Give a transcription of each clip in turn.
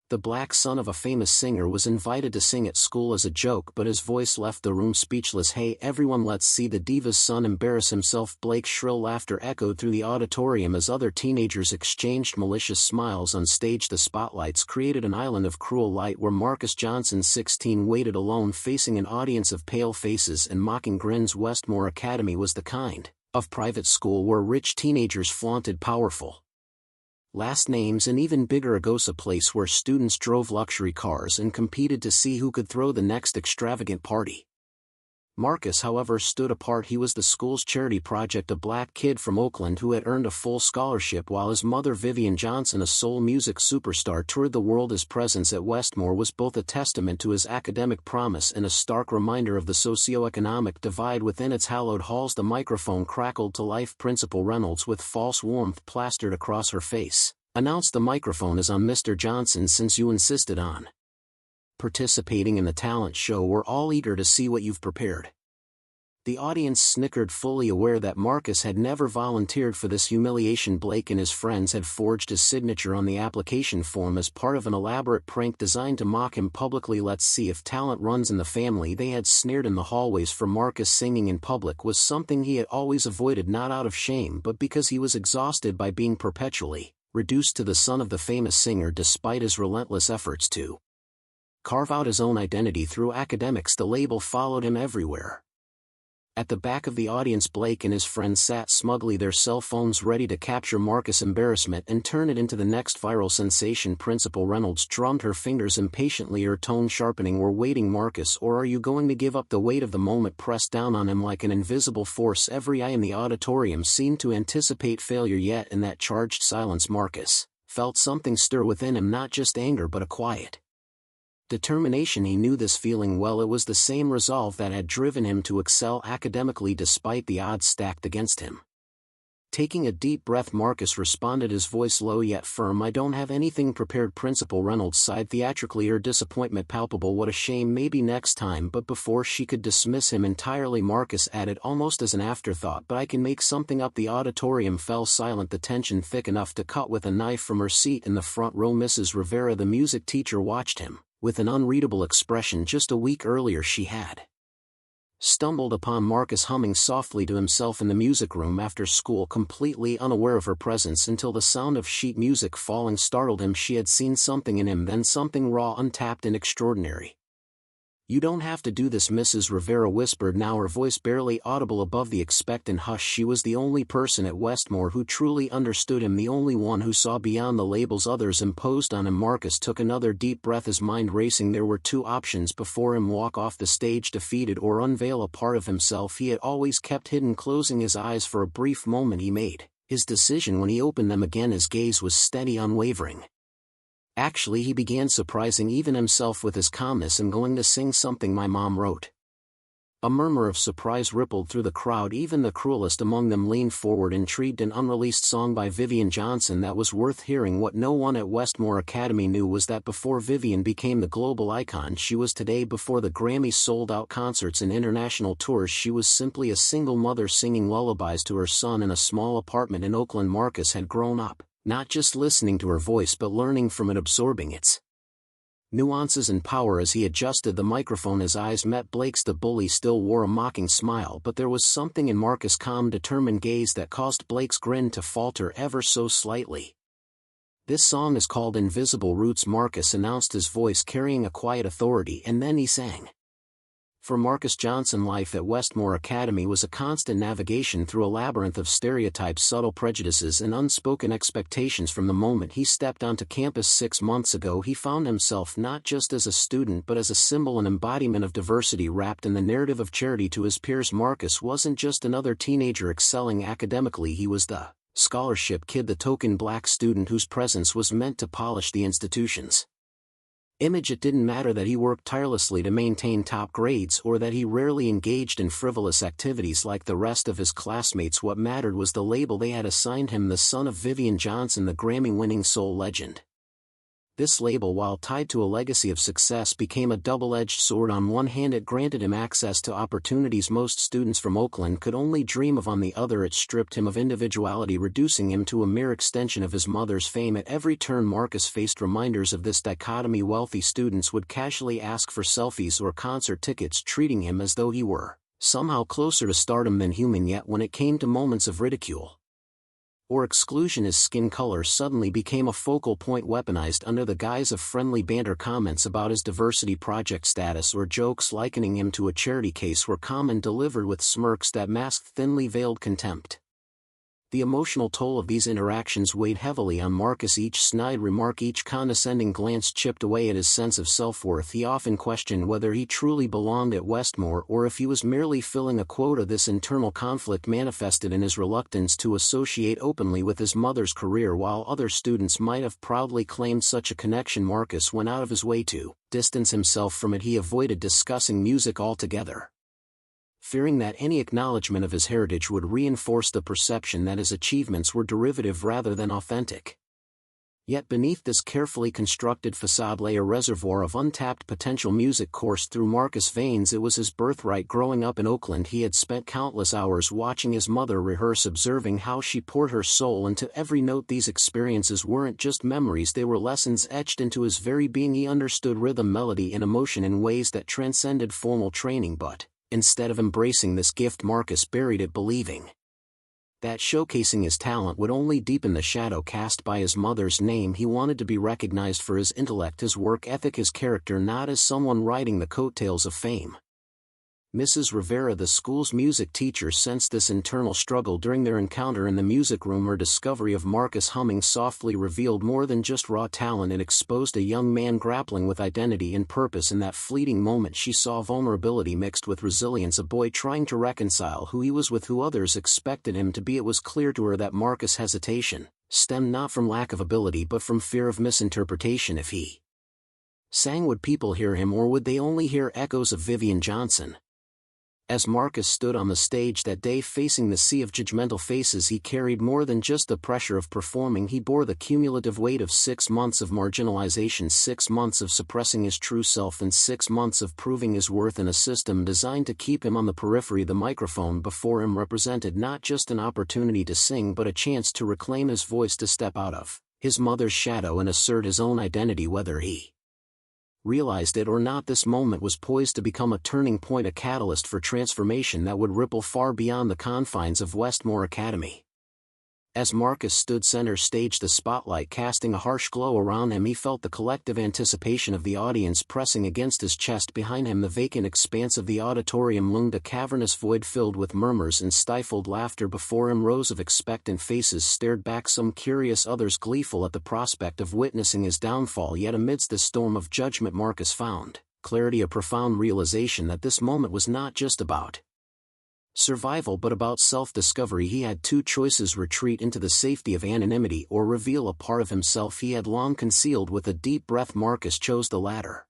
The black son of a famous singer was invited to sing at school as a joke, but his voice left the room speechless. "Hey everyone, let's see the diva's son embarrass himself." Blake's shrill laughter echoed through the auditorium as other teenagers exchanged malicious smiles on stage. The spotlights created an island of cruel light where Marcus Johnson, 16, waited alone, facing an audience of pale faces and mocking grins. Westmore Academy was the kind of private school where rich teenagers flaunted powerful last names and even bigger egos, a place where students drove luxury cars and competed to see who could throw the next extravagant party. Marcus, however, stood apart. He was the school's charity project, a black kid from Oakland who had earned a full scholarship, while his mother, Vivian Johnson, a soul music superstar, toured the world. His presence at Westmore was both a testament to his academic promise and a stark reminder of the socioeconomic divide within its hallowed halls. The microphone crackled to life. Principal Reynolds, with false warmth plastered across her face, announced, "The microphone is on, Mr. Johnson. Since you insisted on participating in the talent show, we're all eager to see what you've prepared." The audience snickered, fully aware that Marcus had never volunteered for this humiliation. Blake and his friends had forged his signature on the application form as part of an elaborate prank designed to mock him publicly. "Let's see if talent runs in the family," they had sneered in the hallways. For Marcus, singing in public was something he had always avoided, not out of shame but because he was exhausted by being perpetually reduced to the son of the famous singer. Despite his relentless efforts to carve out his own identity through academics, the label followed him everywhere. At the back of the audience, Blake and his friends sat smugly, their cell phones ready to capture Marcus' embarrassment and turn it into the next viral sensation. Principal Reynolds drummed her fingers impatiently, her tone sharpening. "We're waiting, Marcus, or are you going to give up?" The weight of the moment pressed down on him like an invisible force. Every eye in the auditorium seemed to anticipate failure, yet in that charged silence Marcus felt something stir within him, not just anger but a quiet determination. He knew this feeling well. It was the same resolve that had driven him to excel academically despite the odds stacked against him. Taking a deep breath, Marcus responded, his voice low yet firm, "I don't have anything prepared." Principal Reynolds sighed theatrically, her disappointment palpable. "What a shame, maybe next time." But before she could dismiss him entirely, Marcus added almost as an afterthought, "But I can make something up." The auditorium fell silent, the tension thick enough to cut with a knife. From her seat in the front row, Mrs. Rivera, the music teacher, watched him with an unreadable expression. Just a week earlier she had stumbled upon Marcus humming softly to himself in the music room after school, completely unaware of her presence until the sound of sheet music falling startled him. She had seen something in him then, something raw, untapped, and extraordinary. "You don't have to do this," Mrs. Rivera whispered, now her voice barely audible above the expectant hush. She was the only person at Westmore who truly understood him, the only one who saw beyond the labels others imposed on him. Marcus took another deep breath, his mind racing. There were two options before him: walk off the stage defeated, or unveil a part of himself he had always kept hidden. Closing his eyes for a brief moment, he made his decision. When he opened them again, his gaze was steady, unwavering. Actually, he began surprising even himself with his calmness. "I'm going to sing something my mom wrote." A murmur of surprise rippled through the crowd. Even the cruelest among them leaned forward, intrigued. "An unreleased song by Vivian Johnson that was worth hearing." What no one at Westmore Academy knew was that before Vivian became the global icon she was today, before the Grammys sold out concerts and international tours, she was simply a single mother singing lullabies to her son in a small apartment in Oakland. Marcus had grown up not just listening to her voice but learning from it, absorbing its nuances and power. As he adjusted the microphone, his eyes met Blake's. The bully still wore a mocking smile, but there was something in Marcus' calm, determined gaze that caused Blake's grin to falter ever so slightly. "This song is called Invisible Roots," Marcus announced, his voice carrying a quiet authority, and then he sang. For Marcus Johnson, life at Westmore Academy was a constant navigation through a labyrinth of stereotypes, subtle prejudices, and unspoken expectations. From the moment he stepped onto campus 6 months ago, he found himself not just as a student but as a symbol and embodiment of diversity wrapped in the narrative of charity to his peers. Marcus wasn't just another teenager excelling academically, he was the scholarship kid, the token black student whose presence was meant to polish the institution's image. It didn't matter that he worked tirelessly to maintain top grades or that he rarely engaged in frivolous activities like the rest of his classmates. What mattered was the label they had assigned him, the son of Vivian Johnson, the Grammy-winning soul legend. This label, while tied to a legacy of success, became a double-edged sword. On one hand, it granted him access to opportunities most students from Oakland could only dream of. On the other, it stripped him of individuality, reducing him to a mere extension of his mother's fame. At every turn, Marcus faced reminders of this dichotomy. Wealthy students would casually ask for selfies or concert tickets, treating him as though he were somehow closer to stardom than human. Yet when it came to moments of ridicule or exclusion, his skin color suddenly became a focal point, weaponized under the guise of friendly banter. Comments about his diversity project status or jokes likening him to a charity case were common, delivered with smirks that masked thinly veiled contempt. The emotional toll of these interactions weighed heavily on Marcus. Each snide remark, each condescending glance chipped away at his sense of self-worth. He often questioned whether he truly belonged at Westmore or if he was merely filling a quota. This internal conflict manifested in his reluctance to associate openly with his mother's career. While other students might have proudly claimed such a connection, Marcus went out of his way to distance himself from it. He avoided discussing music altogether, fearing that any acknowledgement of his heritage would reinforce the perception that his achievements were derivative rather than authentic. Yet beneath this carefully constructed facade lay a reservoir of untapped potential. Music coursed through Marcus' veins. It was his birthright. Growing up in Oakland, he had spent countless hours watching his mother rehearse, observing how she poured her soul into every note. These experiences weren't just memories, they were lessons etched into his very being. He understood rhythm, melody, and emotion in ways that transcended formal training, but instead of embracing this gift, Marcus buried it, believing that showcasing his talent would only deepen the shadow cast by his mother's name. He wanted to be recognized for his intellect, his work ethic, his character, not as someone riding the coattails of fame. Mrs. Rivera, the school's music teacher, sensed this internal struggle during their encounter in the music room. Her discovery of Marcus humming softly revealed more than just raw talent. It exposed a young man grappling with identity and purpose. In that fleeting moment, she saw vulnerability mixed with resilience, a boy trying to reconcile who he was with who others expected him to be. It was clear to her that Marcus' hesitation stemmed not from lack of ability but from fear of misinterpretation. If he sang, would people hear him, or would they only hear echoes of Vivian Johnson? As Marcus stood on the stage that day, facing the sea of judgmental faces, he carried more than just the pressure of performing. He bore the cumulative weight of 6 months of marginalization, 6 months of suppressing his true self, and 6 months of proving his worth in a system designed to keep him on the periphery. The microphone before him represented not just an opportunity to sing, but a chance to reclaim his voice, to step out of his mother's shadow and assert his own identity. Whether he realized it or not, this moment was poised to become a turning point, a catalyst for transformation that would ripple far beyond the confines of Westmore Academy. As Marcus stood center stage, the spotlight casting a harsh glow around him, he felt the collective anticipation of the audience pressing against his chest. Behind him, the vacant expanse of the auditorium loomed, a cavernous void filled with murmurs and stifled laughter. Before him, rows of expectant faces stared back, some curious, others gleeful at the prospect of witnessing his downfall. Yet amidst the storm of judgment, Marcus found clarity, a profound realization that this moment was not just about survival but about self-discovery. He had two choices: retreat into the safety of anonymity or reveal a part of himself he had long concealed. With a deep breath, Marcus chose the latter.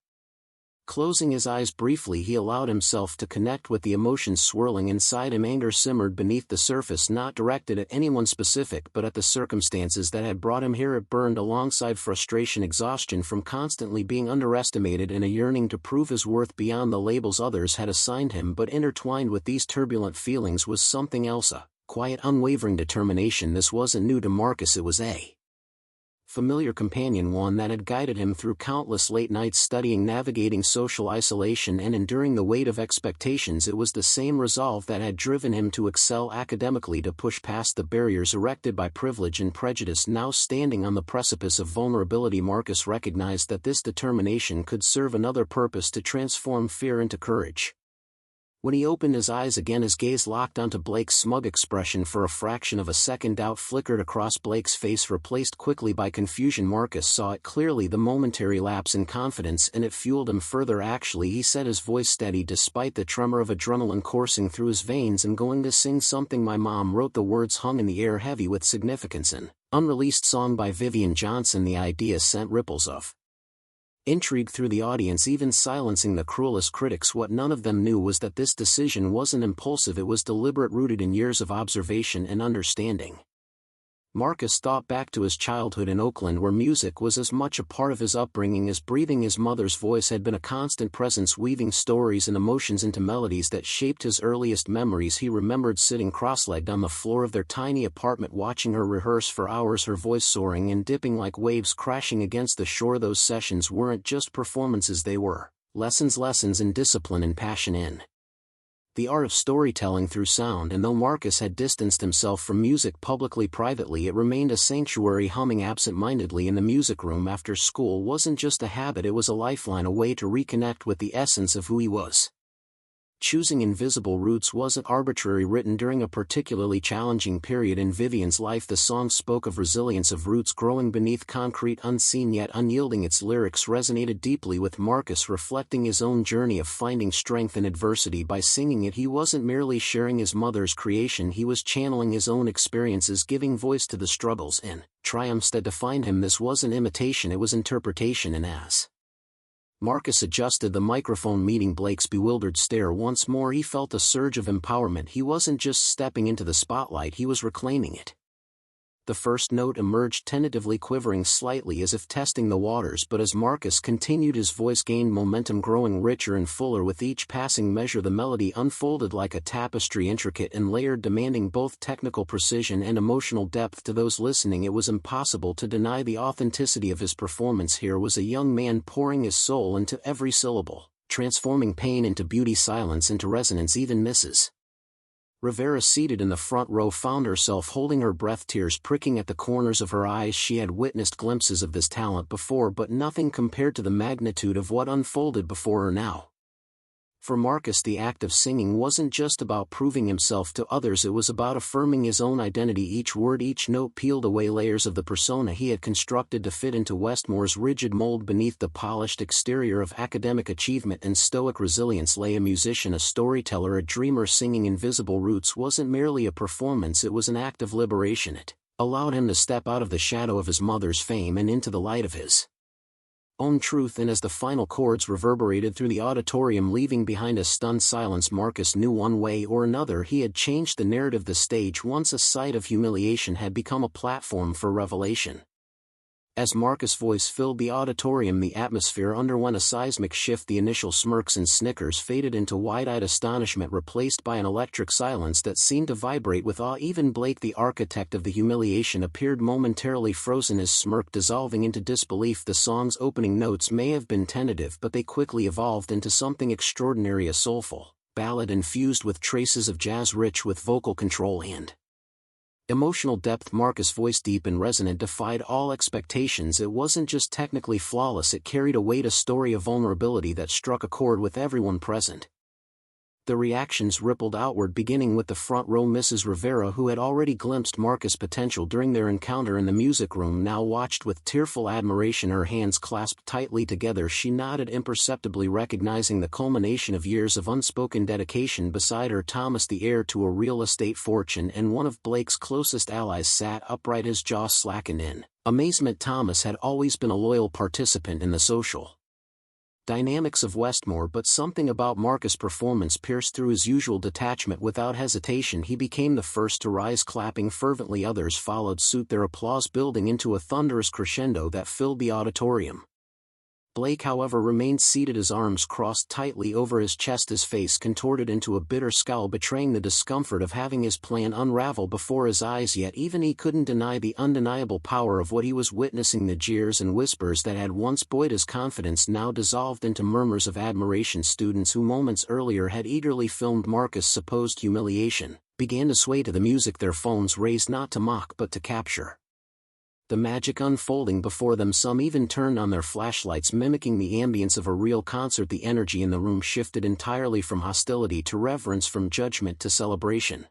Closing his eyes briefly, he allowed himself to connect with the emotions swirling inside him. Anger simmered beneath the surface, not directed at anyone specific but at the circumstances that had brought him here. It burned alongside frustration, exhaustion from constantly being underestimated, and a yearning to prove his worth beyond the labels others had assigned him. But intertwined with these turbulent feelings was something else, a quiet, unwavering determination. This wasn't new to Marcus, it was a familiar companion, one that had guided him through countless late nights studying, navigating social isolation, and enduring the weight of expectations. It was the same resolve that had driven him to excel academically, to push past the barriers erected by privilege and prejudice. Now standing on the precipice of vulnerability, Marcus recognized that this determination could serve another purpose: to transform fear into courage. When he opened his eyes again, his gaze locked onto Blake's smug expression. For a fraction of a second, doubt flickered across Blake's face, replaced quickly by confusion. Marcus saw it clearly, the momentary lapse in confidence, and it fueled him further. Actually, he said, his voice steady despite the tremor of adrenaline coursing through his veins, "I'm going to sing something my mom wrote." The words hung in the air, heavy with significance. An unreleased song by Vivian Johnson. The idea sent ripples of intrigue through the audience, even silencing the cruelest critics. What none of them knew was that this decision wasn't impulsive, it was deliberate, rooted in years of observation and understanding. Marcus thought back to his childhood in Oakland, where music was as much a part of his upbringing as breathing. His mother's voice had been a constant presence, weaving stories and emotions into melodies that shaped his earliest memories. He remembered sitting cross-legged on the floor of their tiny apartment, watching her rehearse for hours, her voice soaring and dipping like waves crashing against the shore. Those sessions weren't just performances, they were lessons in discipline and passion in the art of storytelling through sound. And though Marcus had distanced himself from music publicly, privately it remained a sanctuary. Humming absent-mindedly in the music room after school wasn't just a habit, it was a lifeline, a way to reconnect with the essence of who he was. Choosing Invisible Roots wasn't arbitrary. Written during a particularly challenging period in Vivian's life, the song spoke of resilience, of roots growing beneath concrete, unseen yet unyielding. Its lyrics resonated deeply with Marcus, reflecting his own journey of finding strength in adversity. By singing it, he wasn't merely sharing his mother's creation, he was channeling his own experiences, giving voice to the struggles and triumphs that defined him. This wasn't imitation, it was interpretation. And as Marcus adjusted the microphone, meeting Blake's bewildered stare once more, he felt a surge of empowerment. He wasn't just stepping into the spotlight, he was reclaiming it. The first note emerged tentatively, quivering slightly as if testing the waters, but as Marcus continued, his voice gained momentum, growing richer and fuller with each passing measure. The melody unfolded like a tapestry, intricate and layered, demanding both technical precision and emotional depth. To those listening, it was impossible to deny the authenticity of his performance. Here was a young man pouring his soul into every syllable, transforming pain into beauty, silence into resonance. Even Mrs. Rivera, seated in the front row, found herself holding her breath, tears pricking at the corners of her eyes. She had witnessed glimpses of this talent before, but nothing compared to the magnitude of what unfolded before her now. For Marcus, the act of singing wasn't just about proving himself to others, it was about affirming his own identity. Each word, each note peeled away layers of the persona he had constructed to fit into Westmore's rigid mold. Beneath the polished exterior of academic achievement and stoic resilience lay a musician, a storyteller, a dreamer. Singing Invisible Roots wasn't merely a performance, it was an act of liberation. It allowed him to step out of the shadow of his mother's fame and into the light of his own truth. And as the final chords reverberated through the auditorium, leaving behind a stunned silence, Marcus knew one way or another he had changed the narrative. The stage, once a site of humiliation, had become a platform for revelation. As Marcus' voice filled the auditorium, the atmosphere underwent a seismic shift. The initial smirks and snickers faded into wide-eyed astonishment, replaced by an electric silence that seemed to vibrate with awe. Even Blake, the architect of the humiliation, appeared momentarily frozen, his smirk dissolving into disbelief. The song's opening notes may have been tentative, but they quickly evolved into something extraordinary, a soulful ballad infused with traces of jazz, rich with vocal control and emotional depth. Marcus' voice, deep and resonant, defied all expectations. It wasn't just technically flawless, it carried a weight, a story of vulnerability that struck a chord with everyone present. The reactions rippled outward, beginning with the front row. Mrs. Rivera, who had already glimpsed Marcus' potential during their encounter in the music room, now watched with tearful admiration, her hands clasped tightly together. She nodded imperceptibly, recognizing the culmination of years of unspoken dedication. Beside her, Thomas, the heir to a real estate fortune and one of Blake's closest allies, sat upright, his jaw slackened in amazement. Thomas had always been a loyal participant in the social dynamics of Westmore, but something about Marcus' performance pierced through his usual detachment. Without hesitation, he became the first to rise, clapping fervently. Others followed suit, their applause building into a thunderous crescendo that filled the auditorium. Blake, however, remained seated, his arms crossed tightly over his chest, his face contorted into a bitter scowl, betraying the discomfort of having his plan unravel before his eyes. Yet even he couldn't deny the undeniable power of what he was witnessing. The jeers and whispers that had once buoyed his confidence now dissolved into murmurs of admiration. Students who moments earlier had eagerly filmed Marcus' supposed humiliation began to sway to the music, their phones raised not to mock but to capture the magic unfolding before them. Some even turned on their flashlights, mimicking the ambience of a real concert. The energy in the room shifted entirely from hostility to reverence, from judgment to celebration.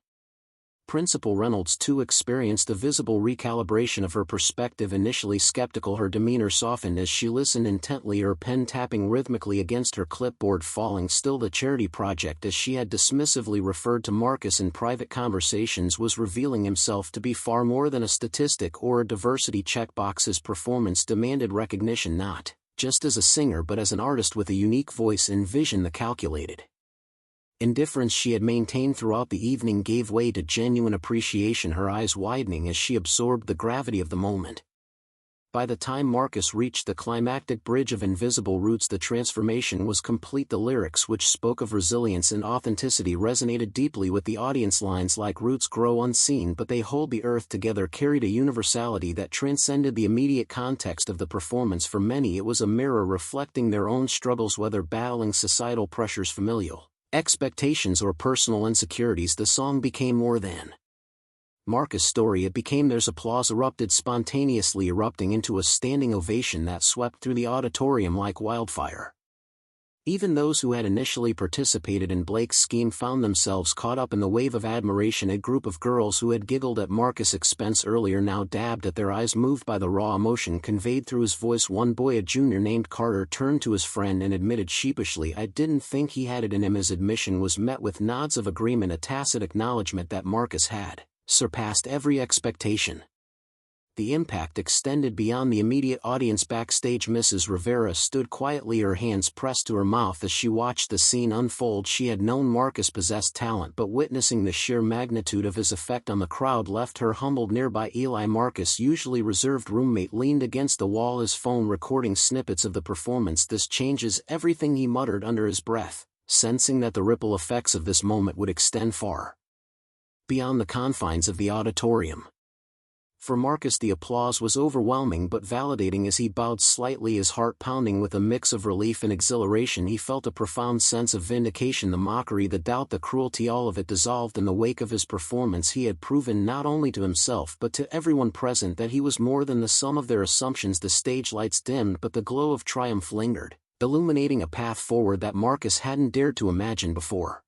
Principal Reynolds, too, experienced a visible recalibration of her perspective. Initially skeptical, her demeanor softened as she listened intently, her pen tapping rhythmically against her clipboard. Falling Still, the charity project, as she had dismissively referred to Marcus in private conversations, was revealing himself to be far more than a statistic or a diversity checkbox. His performance demanded recognition, not just as a singer but as an artist with a unique voice and vision. The calculated Indifference she had maintained throughout the evening gave way to genuine appreciation, her eyes widening as she absorbed the gravity of the moment. By the time Marcus reached the climactic bridge of invisible roots, the transformation was complete. The lyrics, which spoke of resilience and authenticity, resonated deeply with the audience. Lines like "Roots grow unseen but they hold the earth together" carried a universality that transcended the immediate context of the performance. For many it was a mirror reflecting their own struggles, whether battling societal pressures, familial expectations, or personal insecurities. The song became more than Marcus' story, it became theirs. Applause erupted spontaneously, erupting into a standing ovation that swept through the auditorium like wildfire. Even those who had initially participated in Blake's scheme found themselves caught up in the wave of admiration. A group of girls who had giggled at Marcus' expense earlier now dabbed at their eyes, moved by the raw emotion conveyed through his voice. One boy, a junior named Carter, turned to his friend and admitted sheepishly, "I didn't think he had it in him." His admission was met with nods of agreement, a tacit acknowledgement that Marcus had surpassed every expectation. The impact extended beyond the immediate audience. Backstage, Mrs. Rivera stood quietly, her hands pressed to her mouth as she watched the scene unfold. She had known Marcus possessed talent, but witnessing the sheer magnitude of his effect on the crowd left her humbled. Nearby, Eli, Marcus' usually reserved roommate, leaned against the wall, his phone recording snippets of the performance. "This changes everything," he muttered under his breath, sensing that the ripple effects of this moment would extend far beyond the confines of the auditorium. For Marcus, the applause was overwhelming but validating. As he bowed slightly, his heart pounding with a mix of relief and exhilaration, he felt a profound sense of vindication. The mockery, the doubt, the cruelty, all of it dissolved in the wake of his performance. He had proven not only to himself but to everyone present that he was more than the sum of their assumptions. The stage lights dimmed, but the glow of triumph lingered, illuminating a path forward that Marcus hadn't dared to imagine before.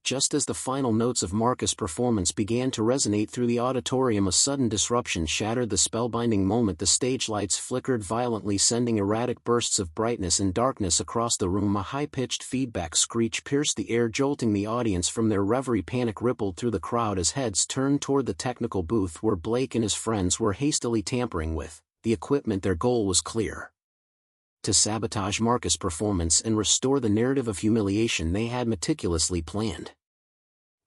Just as the final notes of Marcus' performance began to resonate through the auditorium, a sudden disruption shattered the spellbinding moment. The stage lights flickered violently, sending erratic bursts of brightness and darkness across the room. A high-pitched feedback screech pierced the air, jolting the audience from their reverie. Panic rippled through the crowd as heads turned toward the technical booth where Blake and his friends were hastily tampering with the equipment. Their goal was clear: to sabotage Marcus' performance and restore the narrative of humiliation they had meticulously planned.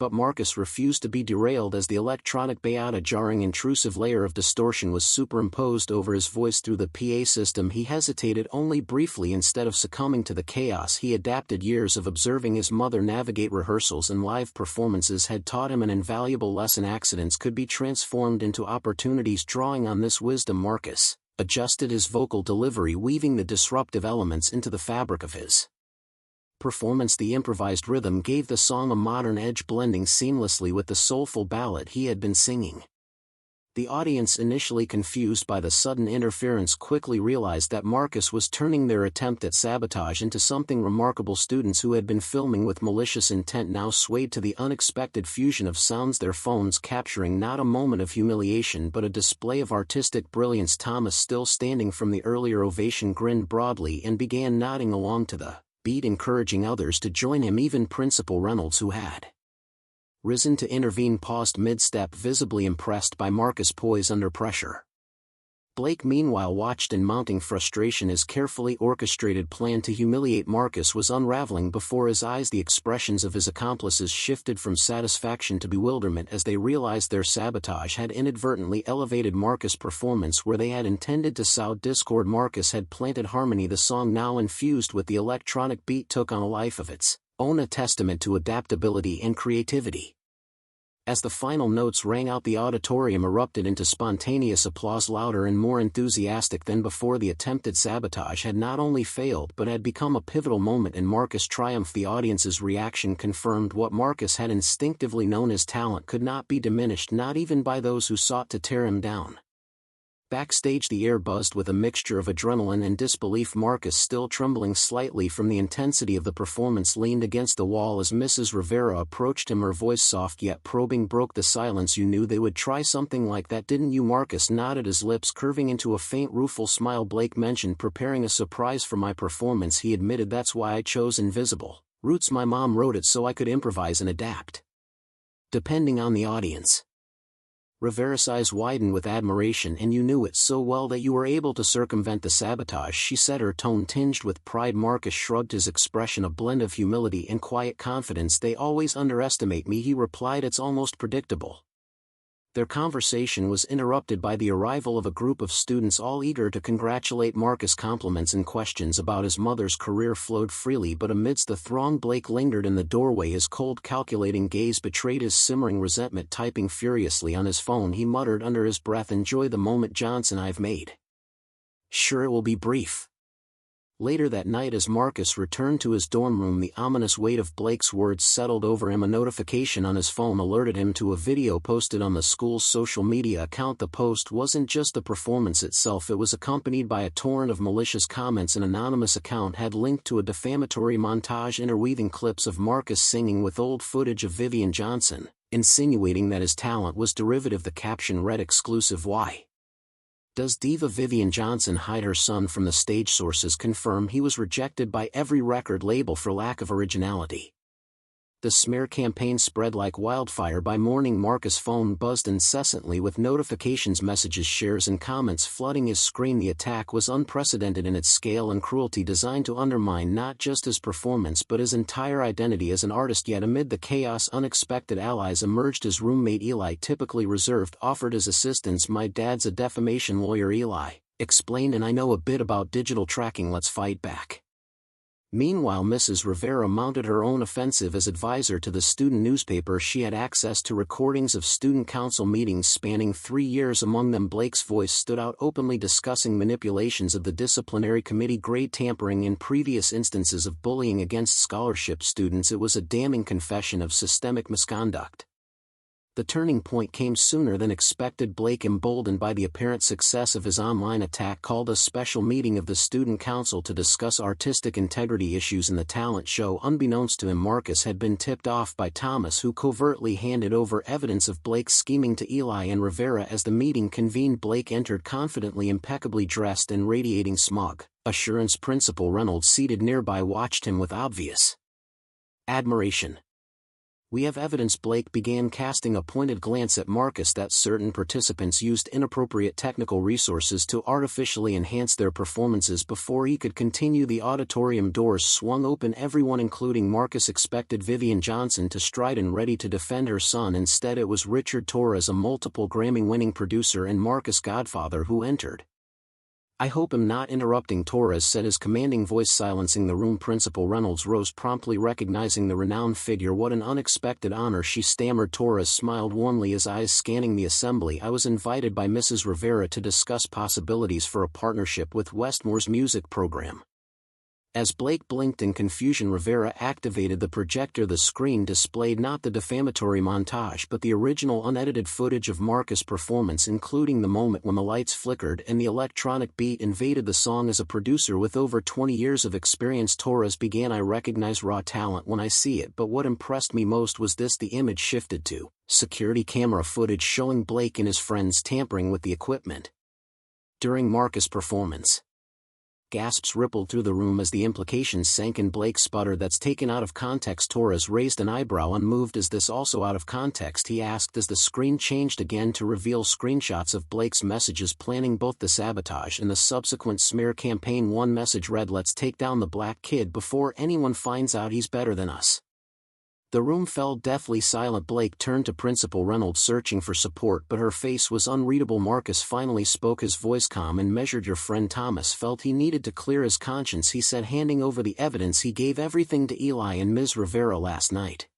But Marcus refused to be derailed. As the electronic bayout, a jarring, intrusive layer of distortion was superimposed over his voice through the PA system. He hesitated only briefly. Instead of succumbing to the chaos, he adapted. Years of observing his mother navigate rehearsals and live performances had taught him an invaluable lesson: accidents could be transformed into opportunities. Drawing on this wisdom, Marcus adjusted his vocal delivery, weaving the disruptive elements into the fabric of his performance. The improvised rhythm gave the song a modern edge, blending seamlessly with the soulful ballad he had been singing. The audience, initially confused by the sudden interference, quickly realized that Marcus was turning their attempt at sabotage into something remarkable. Students who had been filming with malicious intent now swayed to the unexpected fusion of sounds, their phones capturing not a moment of humiliation but a display of artistic brilliance. Thomas, still standing from the earlier ovation, grinned broadly and began nodding along to the beat, encouraging others to join him. Even Principal Reynolds, who had risen to intervene, paused mid-step, visibly impressed by Marcus' poise under pressure. Blake, meanwhile, watched in mounting frustration. His carefully orchestrated plan to humiliate Marcus was unraveling before his eyes. The expressions of his accomplices shifted from satisfaction to bewilderment as they realized their sabotage had inadvertently elevated Marcus' performance where they had intended to sow discord. Marcus had planted harmony. The song, now infused with the electronic beat, took on a life of its own, a testament to adaptability and creativity. As the final notes rang out, the auditorium erupted into spontaneous applause, louder and more enthusiastic than before. The attempted sabotage had not only failed but had become a pivotal moment in Marcus' triumph. The audience's reaction confirmed what Marcus had instinctively known: his talent could not be diminished, not even by those who sought to tear him down. Backstage, the air buzzed with a mixture of adrenaline and disbelief. Marcus, still trembling slightly from the intensity of the performance, leaned against the wall as Mrs. Rivera approached him, her voice soft yet probing, broke the silence. "You knew they would try something like that, didn't you?" Marcus nodded, his lips curving into a faint, rueful smile. "Blake mentioned preparing a surprise for my performance," he admitted. "That's why I chose Invisible Roots. My mom wrote it so I could improvise and adapt depending on the audience." Rivera's eyes widened with admiration. And you knew it so well that you were able to circumvent the sabotage, she said, her tone tinged with pride. Marcus shrugged, his expression a blend of humility and quiet confidence. They always underestimate me, he replied. It's almost predictable. Their conversation was interrupted by the arrival of a group of students, all eager to congratulate Marcus. Compliments and questions about his mother's career flowed freely, but amidst the throng Blake lingered in the doorway. His cold, calculating gaze betrayed his simmering resentment. Typing furiously on his phone, he muttered under his breath, "Enjoy the moment, Johnson. I've made sure it will be brief." Later that night, as Marcus returned to his dorm room, the ominous weight of Blake's words settled over him. A notification on his phone alerted him to a video posted on the school's social media account. The post wasn't just the performance itself, it was accompanied by a torrent of malicious comments. An anonymous account had linked to a defamatory montage interweaving clips of Marcus singing with old footage of Vivian Johnson, insinuating that his talent was derivative. The caption read, "Exclusive: Why does diva Vivian Johnson hide her son from the stage? Sources confirm he was rejected by every record label for lack of originality." The smear campaign spread like wildfire. By morning, Marcus' phone buzzed incessantly with notifications, messages, shares and comments flooding his screen. The attack was unprecedented in its scale and cruelty, designed to undermine not just his performance but his entire identity as an artist. Yet amid the chaos, unexpected allies emerged. His roommate Eli, typically reserved, offered his assistance. "My dad's a defamation lawyer," Eli explained, "and I know a bit about digital tracking. Let's fight back." Meanwhile, Mrs. Rivera mounted her own offensive. As advisor to the student newspaper, she had access to recordings of student council meetings spanning 3 years. Among them, Blake's voice stood out, openly discussing manipulations of the disciplinary committee, grade tampering, and previous instances of bullying against scholarship students. It was a damning confession of systemic misconduct. The turning point came sooner than expected. Blake, emboldened by the apparent success of his online attack, called a special meeting of the student council to discuss artistic integrity issues in the talent show. Unbeknownst to him, Marcus had been tipped off by Thomas, who covertly handed over evidence of Blake's scheming to Eli and Rivera. As the meeting convened, Blake entered confidently, impeccably dressed and radiating smug assurance. Principal Reynolds, seated nearby, watched him with obvious admiration. "We have evidence," Blake began, casting a pointed glance at Marcus, "that certain participants used inappropriate technical resources to artificially enhance their performances." Before he could continue, the auditorium doors swung open. Everyone, including Marcus, expected Vivian Johnson to stride in, ready to defend her son. Instead, it was Richard Torres, a multiple Grammy-winning producer and Marcus' godfather, who entered. "I hope I'm not interrupting," Torres said, his commanding voice silencing the room. Principal Reynolds rose, promptly recognizing the renowned figure. "What an unexpected honor," she stammered. Torres smiled warmly, his eyes scanning the assembly. "I was invited by Mrs. Rivera to discuss possibilities for a partnership with Westmore's music program." As Blake blinked in confusion, Rivera activated the projector. The screen displayed not the defamatory montage but the original unedited footage of Marcus' performance, including the moment when the lights flickered and the electronic beat invaded the song. "As a producer with over 20 years of experience," Torres began, "I recognize raw talent when I see it, but what impressed me most was this." The image shifted to security camera footage showing Blake and his friends tampering with the equipment during Marcus' performance. Gasps rippled through the room as the implications sank in. Blake sputtered, "That's taken out of context." Torres raised an eyebrow, unmoved. "Is this also out of context?" he asked as the screen changed again to reveal screenshots of Blake's messages planning both the sabotage and the subsequent smear campaign. One message read, "Let's take down the black kid before anyone finds out he's better than us." The room fell deathly silent. Blake turned to Principal Reynolds, searching for support, but her face was unreadable. Marcus finally spoke, his voice calm and measured. "Your friend Thomas felt he needed to clear his conscience," he said, handing over the evidence. "He gave everything to Eli and Ms. Rivera last night."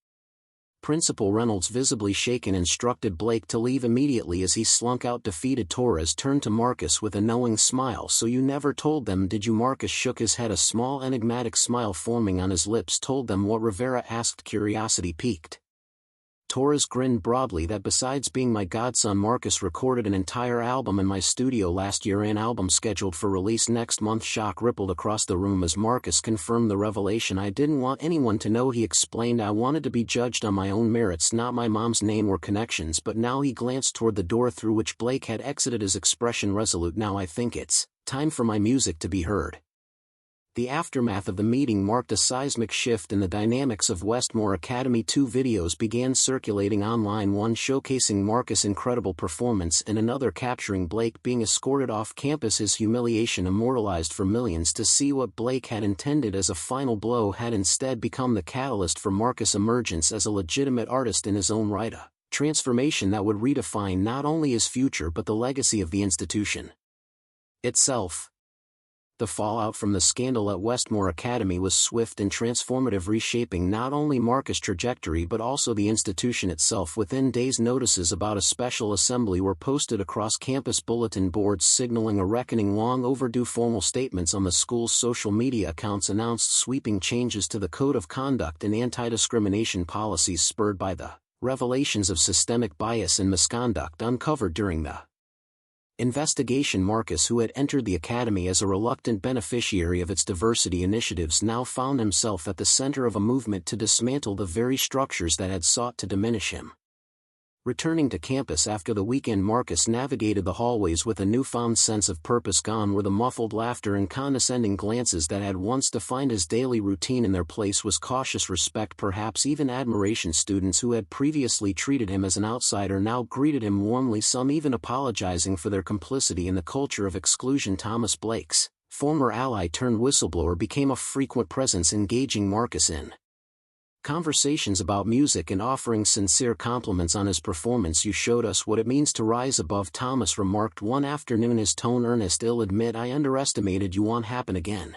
Principal Reynolds, visibly shaken, instructed Blake to leave immediately. As he slunk out defeated, Torres turned to Marcus with a knowing smile. "So you never told them, did you?" Marcus shook his head, a small enigmatic smile forming on his lips. "Told them what?" Rivera asked, curiosity piqued. Torres grinned broadly. "That besides being my godson, Marcus recorded an entire album in my studio last year, an album scheduled for release next month." Shock rippled across the room as Marcus confirmed the revelation. "I didn't want anyone to know," he explained. "I wanted to be judged on my own merits, not my mom's name or connections." But now he glanced toward the door through which Blake had exited, his expression resolute. "Now I think it's time for my music to be heard." The aftermath of the meeting marked a seismic shift in the dynamics of Westmore Academy. Two videos began circulating online, one showcasing Marcus' incredible performance and another capturing Blake being escorted off campus, his humiliation immortalized for millions to see. What Blake had intended as a final blow had instead become the catalyst for Marcus' emergence as a legitimate artist in his own right, a transformation that would redefine not only his future but the legacy of the institution itself. The fallout from the scandal at Westmore Academy was swift and transformative, reshaping not only Marcus' trajectory but also the institution itself. Within days, notices about a special assembly were posted across campus bulletin boards signaling a reckoning. Long overdue formal statements on the school's social media accounts announced sweeping changes to the code of conduct and anti-discrimination policies, spurred by the revelations of systemic bias and misconduct uncovered during the investigation. Marcus, who had entered the academy as a reluctant beneficiary of its diversity initiatives, now found himself at the center of a movement to dismantle the very structures that had sought to diminish him. Returning to campus after the weekend, Marcus navigated the hallways with a newfound sense of purpose. Gone were the muffled laughter and condescending glances that had once defined his daily routine. In their place was cautious respect, perhaps even admiration. Students who had previously treated him as an outsider now greeted him warmly, some even apologizing for their complicity in the culture of exclusion. Thomas, Blake's former ally turned whistleblower, became a frequent presence, engaging Marcus in conversations about music and offering sincere compliments on his performance. "You showed us what it means to rise above," Thomas remarked one afternoon, his tone earnest. "I'll admit I underestimated you. Won't happen again."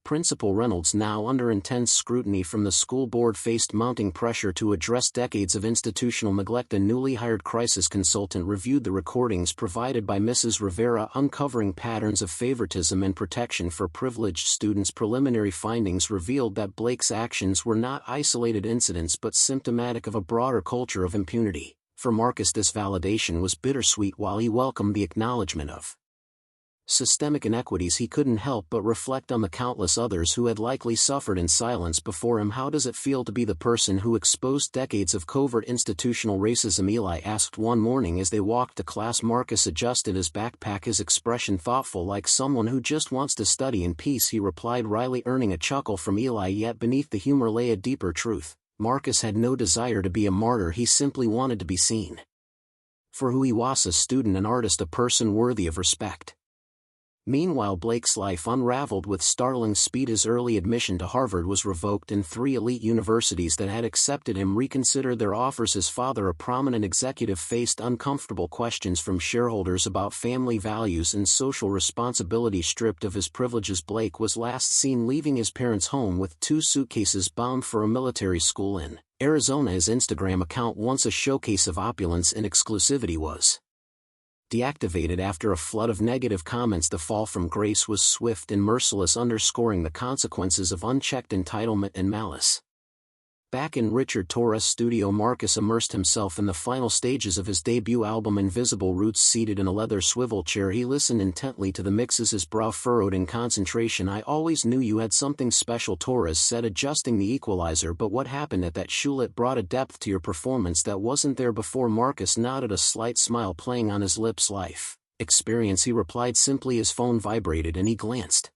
Principal Reynolds, now under intense scrutiny from the school board, faced mounting pressure to address decades of institutional neglect. A newly hired crisis consultant reviewed the recordings provided by Mrs. Rivera, uncovering patterns of favoritism and protection for privileged students. Preliminary findings revealed that Blake's actions were not isolated incidents but symptomatic of a broader culture of impunity. For Marcus, this validation was bittersweet. While he welcomed the acknowledgement of systemic inequities, he couldn't help but reflect on the countless others who had likely suffered in silence before him. "How does it feel to be the person who exposed decades of covert institutional racism?" Eli asked one morning as they walked to class. Marcus adjusted his backpack, his expression thoughtful. "Like someone who just wants to study in peace," he replied wryly, earning a chuckle from Eli. Yet beneath the humor lay a deeper truth. Marcus had no desire to be a martyr, he simply wanted to be seen for who he was: a student, an artist, a person worthy of respect. Meanwhile, Blake's life unraveled with startling speed. His early admission to Harvard was revoked, and three elite universities that had accepted him reconsidered their offers. His father, a prominent executive, faced uncomfortable questions from shareholders about family values and social responsibility. Stripped of his privileges, Blake was last seen leaving his parents' home with 2 suitcases, bound for a military school in Arizona. His Instagram account, once a showcase of opulence and exclusivity, was deactivated after a flood of negative comments. The fall from grace was swift and merciless, underscoring the consequences of unchecked entitlement and malice. Back in Richard Torres' studio, Marcus immersed himself in the final stages of his debut album Invisible Roots. Seated in a leather swivel chair, he listened intently to the mixes, his brow furrowed in concentration. "I always knew you had something special," Torres said, adjusting the equalizer. "But what happened at that shoot brought a depth to your performance that wasn't there before." Marcus nodded, a slight smile playing on his lips. "Life experience," he replied simply. His phone vibrated and he glanced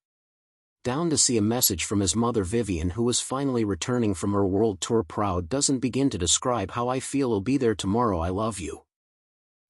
down to see a message from his mother Vivian, who was finally returning from her world tour. "Proud doesn't begin to describe how I feel. I'll be there tomorrow. I love you."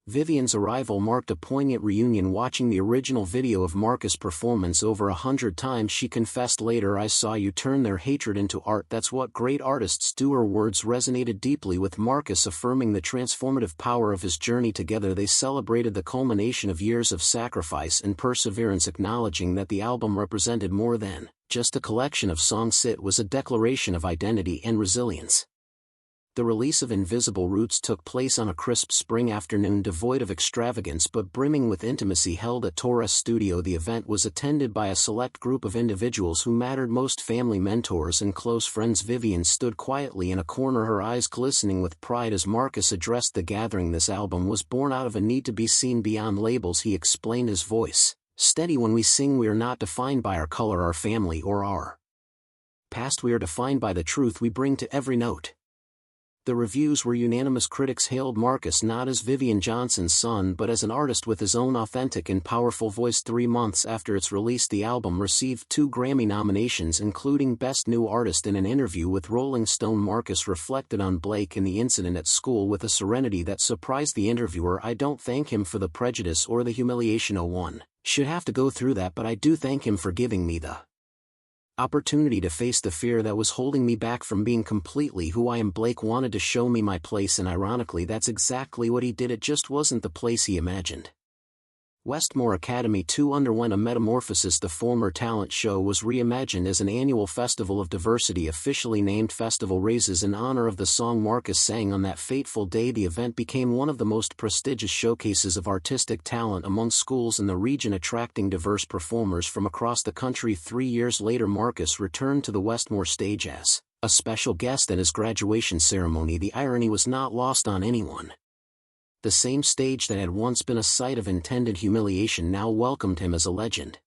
Vivian's arrival marked a poignant reunion. Watching the original video of Marcus' performance over 100 times, she confessed later, "I saw you turn their hatred into art. That's what great artists do." Her words resonated deeply with Marcus, affirming the transformative power of his journey. Together they celebrated the culmination of years of sacrifice and perseverance, acknowledging that the album represented more than just a collection of songs. It was a declaration of identity and resilience. The release of Invisible Roots took place on a crisp spring afternoon, devoid of extravagance but brimming with intimacy. Held at Torres' studio, the event was attended by a select group of individuals who mattered most: family, mentors, and close friends. Vivian stood quietly in a corner, her eyes glistening with pride as Marcus addressed the gathering. "This album was born out of a need to be seen beyond labels," he explained, his voice steady. "When we sing, we are not defined by our color, our family, or our past. We are defined by the truth we bring to every note." The reviews were unanimous. Critics hailed Marcus not as Vivian Johnson's son but as an artist with his own authentic and powerful voice. 3 months after its release, the album received 2 Grammy nominations, including Best New Artist. In an interview with Rolling Stone, Marcus reflected on Blake and the incident at school with a serenity that surprised the interviewer. "I don't thank him for the prejudice or the humiliation. No one should have to go through that, but I do thank him for giving me the opportunity to face the fear that was holding me back from being completely who I am." Blake wanted to show me my place, and ironically that's exactly what he did. It just wasn't the place he imagined. Westmore Academy 2 underwent a metamorphosis. The former talent show was reimagined as an annual festival of diversity, officially named Festival Raises in honor of the song Marcus sang on that fateful day. The event became one of the most prestigious showcases of artistic talent among schools in the region, attracting diverse performers from across the country. 3 years later, Marcus returned to the Westmore stage as a special guest at his graduation ceremony. The irony was not lost on anyone. The same stage that had once been a site of intended humiliation now welcomed him as a legend.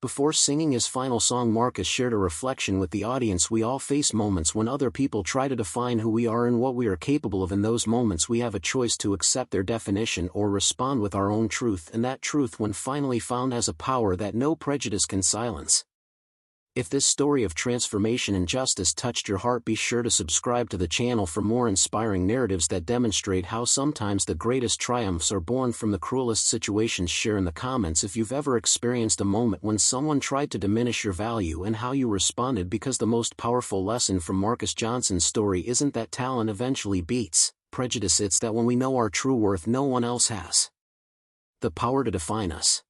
Before singing his final song, Marcus shared a reflection with the audience. "We all face moments when other people try to define who we are and what we are capable of. In those moments we have a choice to accept their definition or respond with our own truth, and that truth, when finally found, has a power that no prejudice can silence." If this story of transformation and justice touched your heart, be sure to subscribe to the channel for more inspiring narratives that demonstrate how sometimes the greatest triumphs are born from the cruelest situations. Share in the comments if you've ever experienced a moment when someone tried to diminish your value and how you responded, because the most powerful lesson from Marcus Johnson's story isn't that talent eventually beats prejudice, it's that when we know our true worth, no one else has the power to define us.